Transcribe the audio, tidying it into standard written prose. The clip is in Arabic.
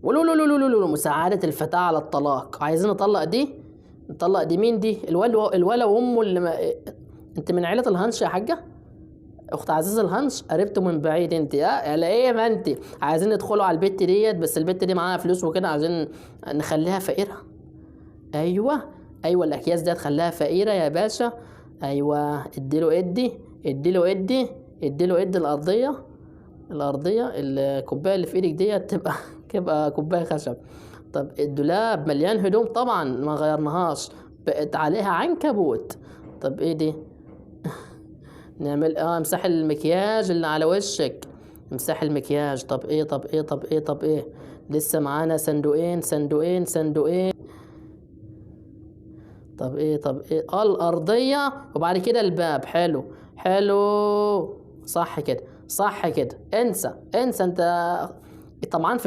ولو لو لو لو لو لو مساعدة الفتاة على الطلاق. عايزين نطلق دي. نطلق دي مين دي؟ الولا وامه اللي ما... انت من عيلة الهنش يا حاجة؟ اخت عزيز الهنش، قربته من بعيد انت. ها يلا ايه ما انت عايزين ندخلوا على البت ديت، بس البت دي معاها فلوس وكده، عايزين نخليها فقيرة. ايوه. ايوه الاكياس دي هتخليها فقيرة يا باشا. ايوه اديله ادي. اديله ادي. اديله ادي الارضية. الارضية الكوباية اللي في ايدك ديت تبقى كوباية خشب. طب الدولاب مليان هدوم طبعا ما غيرناهاش، بقت عليها عنكبوت. طب ايه دي؟ نعمل امسح المكياج اللي على وشك. امسح المكياج. طب ايه طب ايه طب ايه طب ايه؟ لسه معانا صندوقين صندوقين صندوقين. طب ايه طب ايه؟ الارضية وبعد كده الباب. حلو. حلو. صح كده. صح كده. انسى انسى انت طبعا في